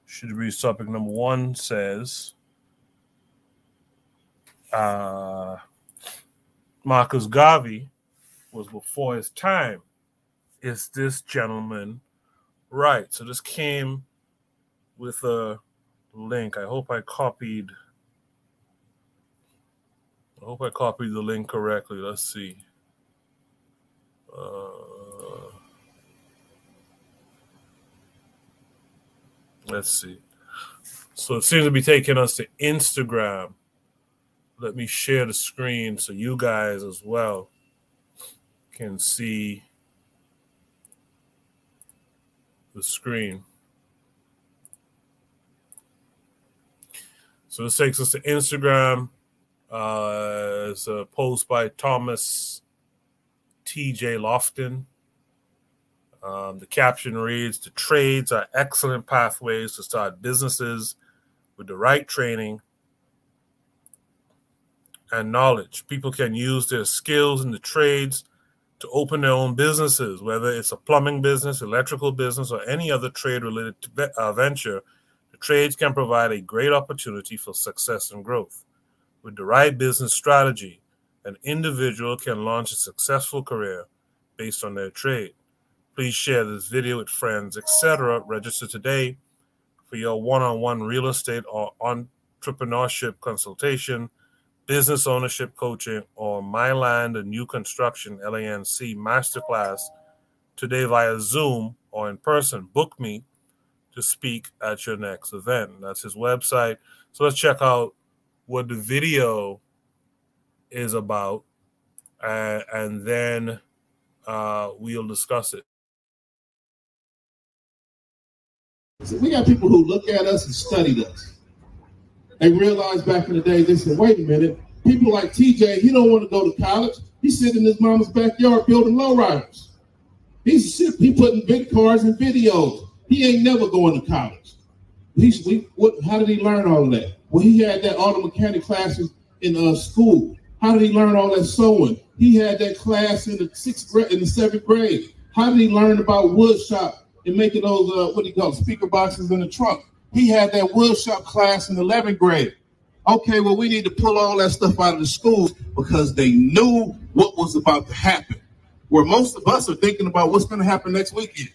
Should read topic number 1 says Marcus Garvey was before his time. Is this gentleman right? So this came with a link. I hope I copied the link correctly. Let's see. Let's see. So it seems to be taking us to Instagram. Let me share the screen so you guys as well can see the screen. So this takes us to Instagram. It's a post by Thomas T.J. Lofton. The caption reads, "The trades are excellent pathways to start businesses with the right training and knowledge. People can use their skills in the trades to open their own businesses, whether it's a plumbing business, electrical business, or any other trade-related venture. The trades can provide a great opportunity for success and growth. With the right business strategy, an individual can launch a successful career based on their trade. Please share this video with friends, etc. Register today for your one-on-one real estate or entrepreneurship consultation, business ownership coaching, or My Land and New Construction LANC masterclass today via Zoom or in person. Book me to speak at your next event." That's his website. So let's check out what the video is about, and then we'll discuss it. We got people who look at us and studied us. They realized back in the day, they said, wait a minute, people like TJ, he don't want to go to college. He's sitting in his mama's backyard building lowriders. He putting big cars and videos. He ain't never going to college. How did he learn all of that? Well, he had that auto mechanic classes in school. How did he learn all that sewing? He had that class in the 7th grade. How did he learn about wood shop and making those, speaker boxes in the trunk? He had that wood shop class in 11th grade. Okay, well, we need to pull all that stuff out of the schools because they knew what was about to happen. Where most of us are thinking about what's going to happen next weekend.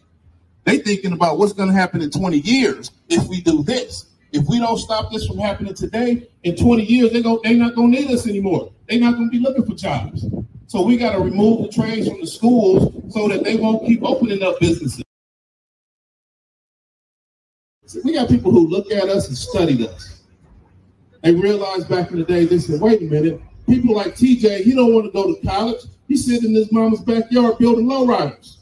They thinking about what's going to happen in 20 years if we do this. If we don't stop this from happening today, in 20 years, they're not going to need us anymore. They're not going to be looking for jobs. So we got to remove the trades from the schools so that they won't keep opening up businesses. So we got people who look at us and studied us. They realized back in the day, they said, wait a minute, people like TJ, he don't want to go to college. He's sitting in his mama's backyard building lowriders.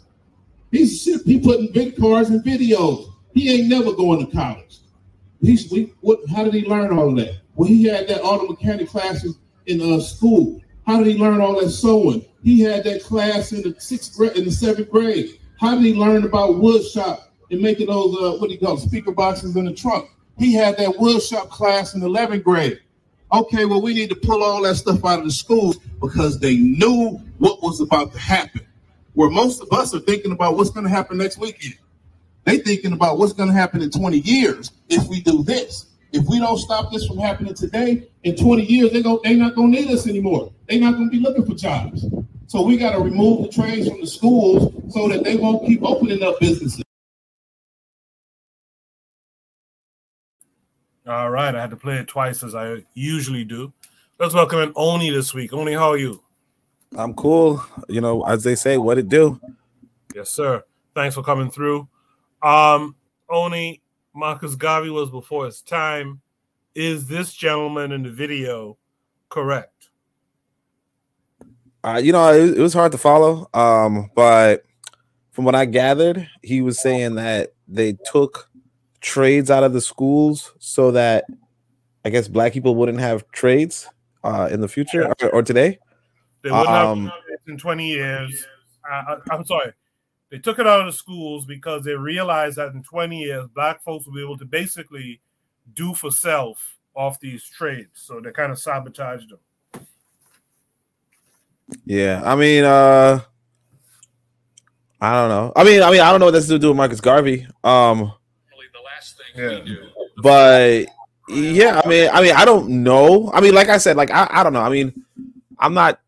He putting big cars and videos. He ain't never going to college. How did he learn all of that? Well, he had that auto mechanic classes in school. How did he learn all that sewing? He had that class in the 7th grade. How did he learn about wood shop and making those, speaker boxes in the trunk? He had that wood shop class in 11th grade. Okay, well, we need to pull all that stuff out of the schools because they knew what was about to happen. Where most of us are thinking about what's going to happen next weekend. They thinking about what's going to happen in 20 years if we do this. If we don't stop this from happening today, in 20 years, they're not going to need us anymore. They're not going to be looking for jobs. So we got to remove the trades from the schools so that they won't keep opening up businesses. All right, I had to play it twice as I usually do. Let's welcome in Oni this week. Oni, how are you? I'm cool. As they say, what it do? Yes, sir. Thanks for coming through. Oni, Marcus Garvey was before his time. Is this gentleman in the video correct? It was hard to follow. But from what I gathered, he was saying that they took trades out of the schools so that I guess black people wouldn't have trades in the future or today. They wouldn't have trades in 20 years. I'm sorry. They took it out of the schools because they realized that in 20 years, black folks will be able to basically do for self off these trades. So they kind of sabotaged them. Yeah, I mean, I don't know. I mean, I don't know what this has to do with Marcus Garvey. Yeah. But yeah, I mean, I don't know. I mean, like I said, like I don't know. I mean, I'm not.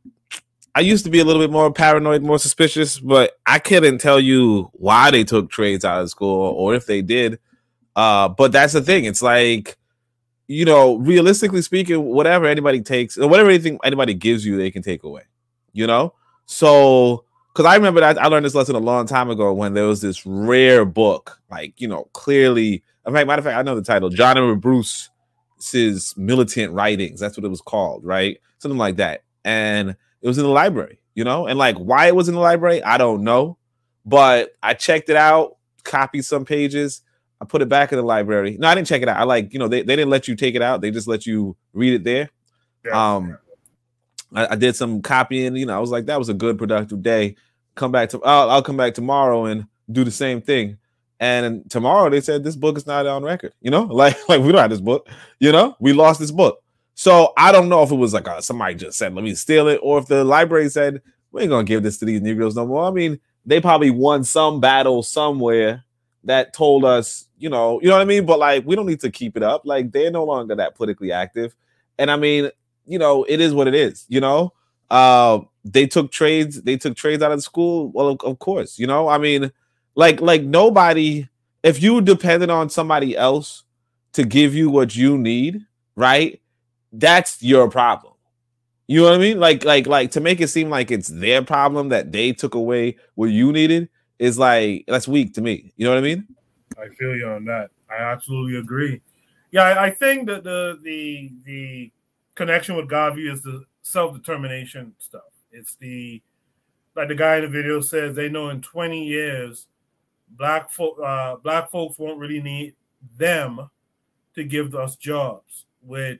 I used to be a little bit more paranoid, more suspicious, but I couldn't tell you why they took trades out of school or if they did. But that's the thing. It's like, you know, realistically speaking, whatever anybody takes, or whatever anything anybody gives you, they can take away. You know, so because I remember that I learned this lesson a long time ago when there was this rare book, like, you know, clearly. In fact, matter of fact, I know the title, John Edward Bruce's Militant Writings. That's what it was called, right? Something like that. And it was in the library, you know, and like why it was in the library, I don't know. But I checked it out, copied some pages, I put it back in the library. No, I didn't check it out. I like, you know, they didn't let you take it out. They just let you read it there. Yeah. I did some copying, you know, I was like, that was a good productive day. I'll come back tomorrow and do the same thing. And tomorrow they said this book is not on record, you know, like we don't have this book, you know, we lost this book. So I don't know if it was like somebody just said, let me steal it, or if the library said, we ain't going to give this to these Negroes no more. I mean, they probably won some battle somewhere that told us, you know what I mean? But like, we don't need to keep it up. Like, they're no longer that politically active. And I mean, you know, it is what it is, you know? They took trades out of the school. Well, of course, you know, I mean, like nobody, if you depended on somebody else to give you what you need, right? That's your problem. You know what I mean? Like to make it seem like it's their problem that they took away what you needed is like, that's weak to me. You know what I mean? I feel you on that. I absolutely agree. Yeah, I think that the connection with Garvey is the self-determination stuff. It's like the guy in the video says, they know in 20 years, black folks won't really need them to give us jobs with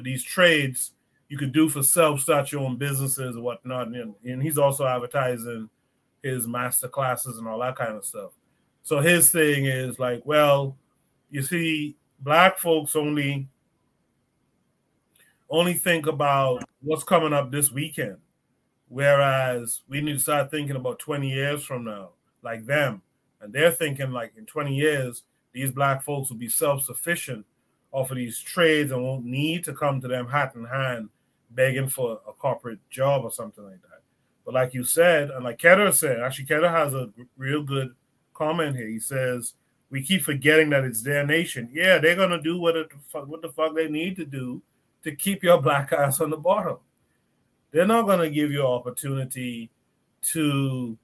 these trades you could do for self, start your own businesses or whatnot. And he's also advertising his master classes and all that kind of stuff. So his thing is like, well, you see, black folks only think about what's coming up this weekend, whereas we need to start thinking about 20 years from now, like them. And they're thinking like in 20 years, these black folks will be self-sufficient off of these trades and won't need to come to them hat in hand begging for a corporate job or something like that. But like you said, and like Ketter said, actually Ketter has a real good comment here. He says, we keep forgetting that it's their nation. Yeah, they're going to do what the fuck they need to do to keep your black ass on the bottom. They're not going to give you an opportunity to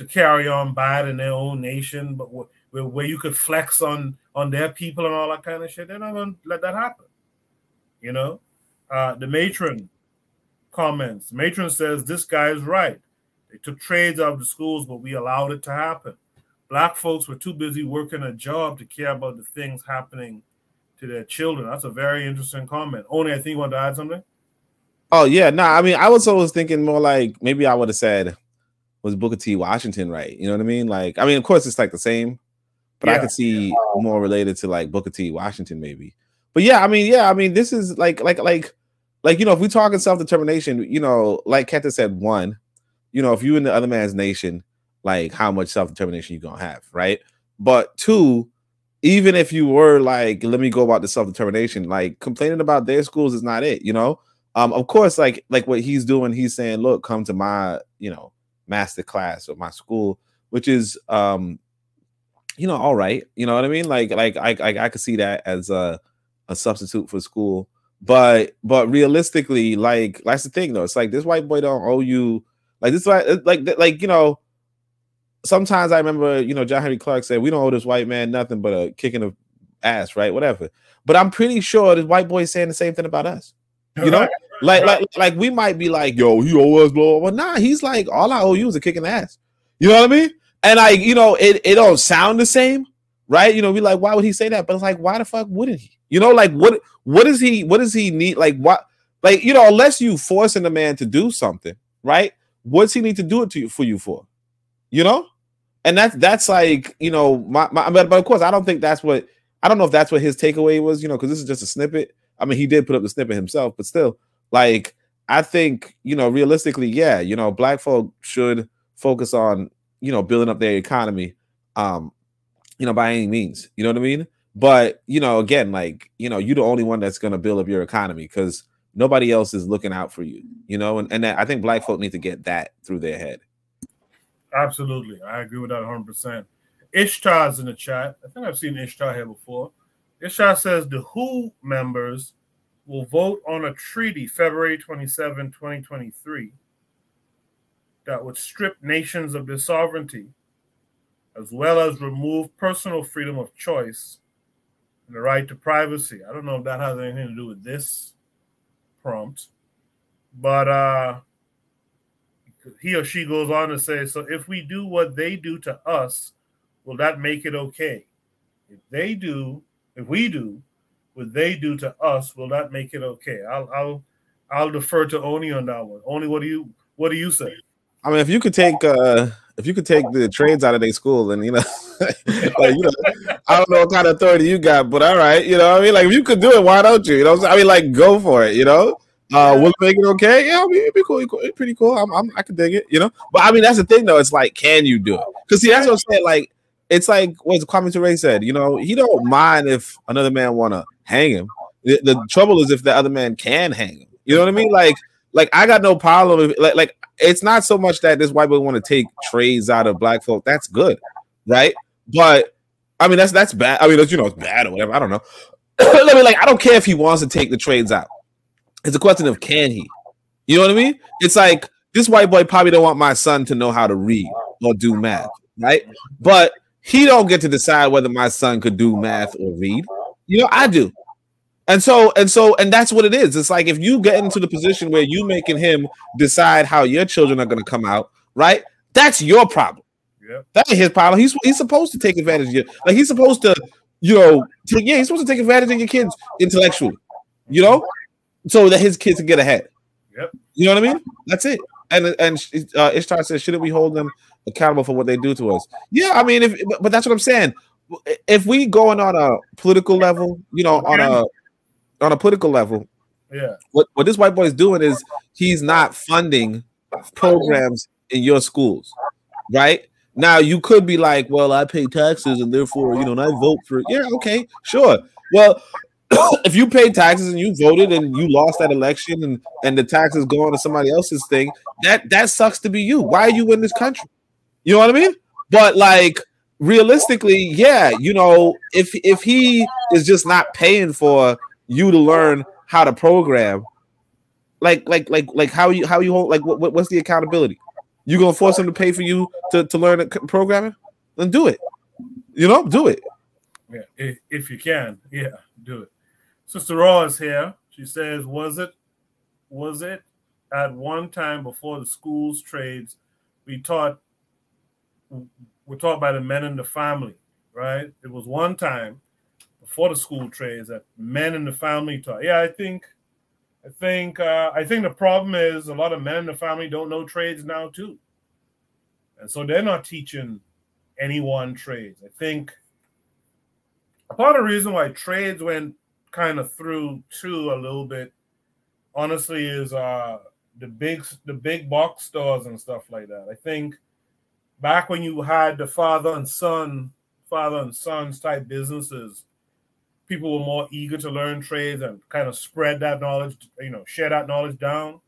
carry on bad in their own nation, but where you could flex on their people and all that kind of shit. They're not going to let that happen. You know, the matron comments. The matron says, this guy is right. They took trades out of the schools, but we allowed it to happen. Black folks were too busy working a job to care about the things happening to their children. That's a very interesting comment. Only, I think you want to add something? Oh, yeah. No, I mean, I was always thinking more like maybe I would have said, was Booker T. Washington right? You know what I mean? Like, I mean, of course, it's like the same, but I could see more related to like Booker T. Washington maybe. But yeah, I mean, this is like, you know, if we talk in self-determination, you know, like Kenta said, one, you know, if you in the other man's nation, like how much self-determination you gonna have, right? But two, even if you were like, let me go about the self-determination, like complaining about their schools is not it, you know? Of course, like what he's doing, he's saying, look, come to my, you know, master class or my school, which is, you know, all right. You know what I mean? Like I could see that as a substitute for school. But realistically, like that's the thing though. It's like this white boy don't owe you like this. Like you know, sometimes I remember, you know, John Henry Clark said we don't owe this white man nothing but a kick in the ass, right? Whatever. But I'm pretty sure this white boy is saying the same thing about us. You know, like we might be like, yo, he owe us, blah, blah. Nah, he's like, all I owe you is a kick in the ass. You know what I mean? And like, you know, it don't sound the same, right? You know, we like, why would he say that? But it's like, why the fuck wouldn't he? You know, like what does he need? Like what, like, you know, unless you forcing the man to do something, right? What's he need to do it for you for? You know? And that's like, you know, but of course, I don't know if that's what his takeaway was, you know, because this is just a snippet. I mean, he did put up the snippet himself, but still, like, I think, you know, realistically, yeah, you know, black folk should focus on you know, building up their economy, you know, by any means. You know what I mean? But, you know, again, like, you know, you're the only one that's going to build up your economy because nobody else is looking out for you, you know, and I think black folk need to get that through their head. Absolutely. I agree with that 100%. Ishtar's in the chat. I think I've seen Ishtar here before. Ishtar says the WHO members will vote on a treaty February 27, 2023 that would strip nations of their sovereignty as well as remove personal freedom of choice and the right to privacy. I don't know if that has anything to do with this prompt, but he or she goes on to say, so if we do what they do to us, will that make it okay? If we do what they do to us, will that make it okay? I'll defer to Oni on that one. Oni, what do you say? I mean, if you could take the trades out of their school, and you know, like, you know, I don't know what kind of authority you got, but all right, you know what I mean? Like, if you could do it, why don't you? You know what I'm saying? I mean, like, go for it, you know? Will it make it okay? Yeah, I mean, it'd be cool. It's pretty cool. I can dig it, you know? But I mean, that's the thing though. It's like, can you do it? Because see, that's what I'm saying. Like, it's like what Kwame Ture said, you know, he don't mind if another man wanna hang him. The trouble is if the other man can hang him. You know what I mean? Like I got no problem if, like it's not so much that this white boy want to take trades out of black folk. That's good, right? But I mean, that's bad. I mean, you know, it's bad or whatever. I don't know. I mean, like, I don't care if he wants to take the trades out. It's a question of can he? You know what I mean? It's like this white boy probably don't want my son to know how to read or do math, right? But he don't get to decide whether my son could do math or read. You know, I do. And that's what it is. It's like if you get into the position where you making him decide how your children are going to come out, right? That's your problem. Yep. That ain't his problem. He's supposed to take advantage of you. Like he's supposed to, you know, he's supposed to take advantage of your kids intellectually, you know, so that his kids can get ahead. Yep. You know what I mean? That's it. And Ishtar says, shouldn't we hold them accountable for what they do to us? Yeah, I mean, but that's what I'm saying. If we going on a political level, you know, on a political level, yeah. What this white boy is doing is he's not funding programs in your schools, right? Now you could be like, well, I pay taxes and therefore, you know, and I vote for it. Yeah, okay, sure. Well, if you pay taxes and you voted and you lost that election and the taxes go on to somebody else's thing, that sucks to be you. Why are you in this country? You know what I mean? But like realistically, yeah, you know, if he is just not paying for you to learn how to program, like how you hold, like what's the accountability? You gonna force him to pay for you to learn programming? Then do it. You know, do it. Yeah, if you can, yeah, do it. Sister Raw is here. She says, was it at one time before the schools trades we're taught by the men in the family, right? It was one time before the school trades that men in the family taught. Yeah, I think the problem is a lot of men in the family don't know trades now too, and so they're not teaching anyone trades. I think a part of the reason why trades went kind of through too a little bit, honestly, is the big box stores and stuff like that. I think back when you had the father and sons type businesses, people were more eager to learn trades and kind of spread that knowledge, you know, share that knowledge down.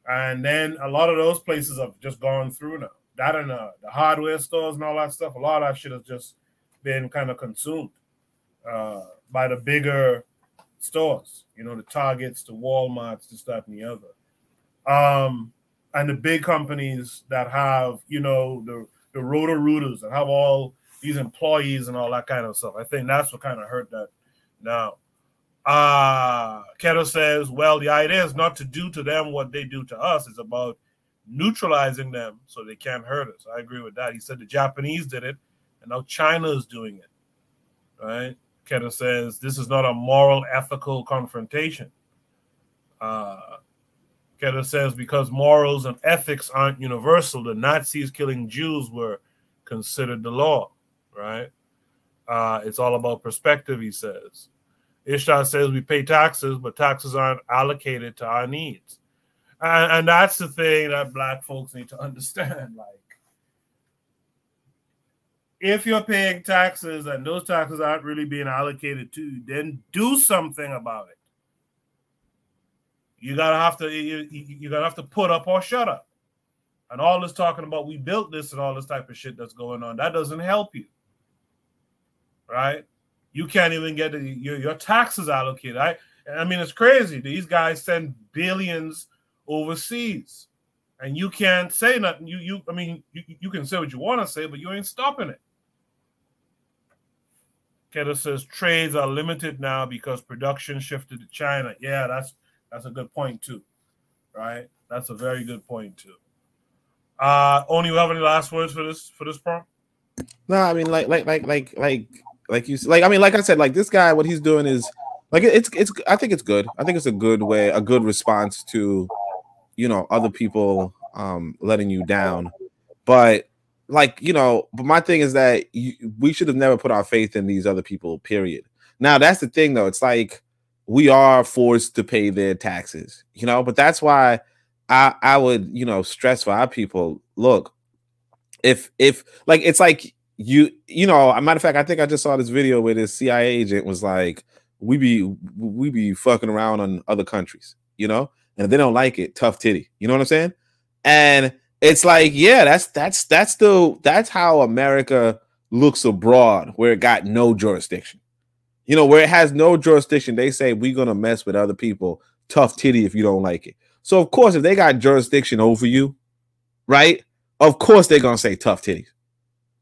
And then a lot of those places have just gone through now. That and the hardware stores and all that stuff, a lot of that shit has just been kind of consumed by the bigger stores, you know, the Targets, the Walmarts, this, that, and the other. And the big companies that have, you know, the Roto-Rooters that have all these employees and all that kind of stuff. I think that's what kind of hurt that now. Keto says, well, the idea is not to do to them what they do to us. It's about neutralizing them so they can't hurt us. I agree with that. He said the Japanese did it, and now China is doing it, right? Keto says, this is not a moral, ethical confrontation. Keto says, because morals and ethics aren't universal, the Nazis killing Jews were considered the law, right? It's all about perspective, he says. Ishtar says we pay taxes, but taxes aren't allocated to our needs. And that's the thing that black folks need to understand. Like, if you're paying taxes and those taxes aren't really being allocated to you, then do something about it. You gotta have to put up or shut up. And all this talking about we built this and all this type of shit that's going on, that doesn't help you, right? You can't even get your taxes allocated. I mean, it's crazy. These guys send billions overseas, and you can't say nothing. I mean, you can say what you want to say, but you ain't stopping it. Keto says trades are limited now because production shifted to China. Yeah, that's a good point too, right? That's a very good point too. Oni, you have any last words for this prompt? No, I mean, like I mean, like I said, like this guy, what he's doing is like it's. I think it's good. I think it's a good way, a good response to, you know, other people letting you down. But like, you know, but my thing is that we should have never put our faith in these other people. Period. Now that's the thing, though. It's like we are forced to pay their taxes, you know. But that's why I would, you know, stress for our people. Look, if like it's like you know, a matter of fact, I think I just saw this video where this CIA agent was like, we be fucking around on other countries, you know, and if they don't like it, tough titty, you know what I'm saying? And it's like, yeah, that's how America looks abroad, where it got no jurisdiction, you know, where it has no jurisdiction. They say we're gonna mess with other people, tough titty if you don't like it. So of course, if they got jurisdiction over you, right? Of course they're gonna say tough titties.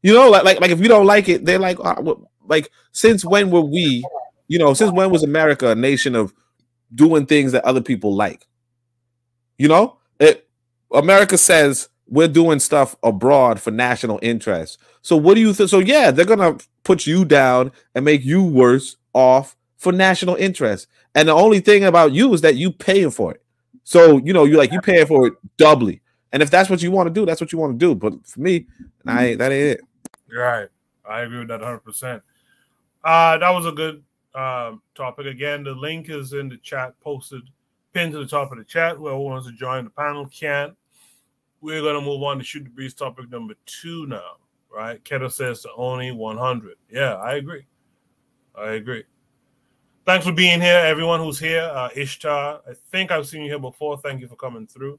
You know, like if you don't like it, they're like since when were we, you know, since when was America a nation of doing things that other people like? You know, America says we're doing stuff abroad for national interest. So what do you think? So yeah, they're gonna put you down and make you worse off for national interest. And the only thing about you is that you paying for it. So you know, you paying for it doubly. And if that's what you want to do, that's what you want to do. But for me, that ain't it. Right. I agree with that 100%. That was a good topic. Again, the link is in the chat, posted, pinned to the top of the chat. Whoever wants to join the panel can. We're going to move on to Shoot the Breeze topic number 2 now, right? Keto says to only 100. Yeah, I agree. Thanks for being here, everyone who's here. Ishtar, I think I've seen you here before. Thank you for coming through.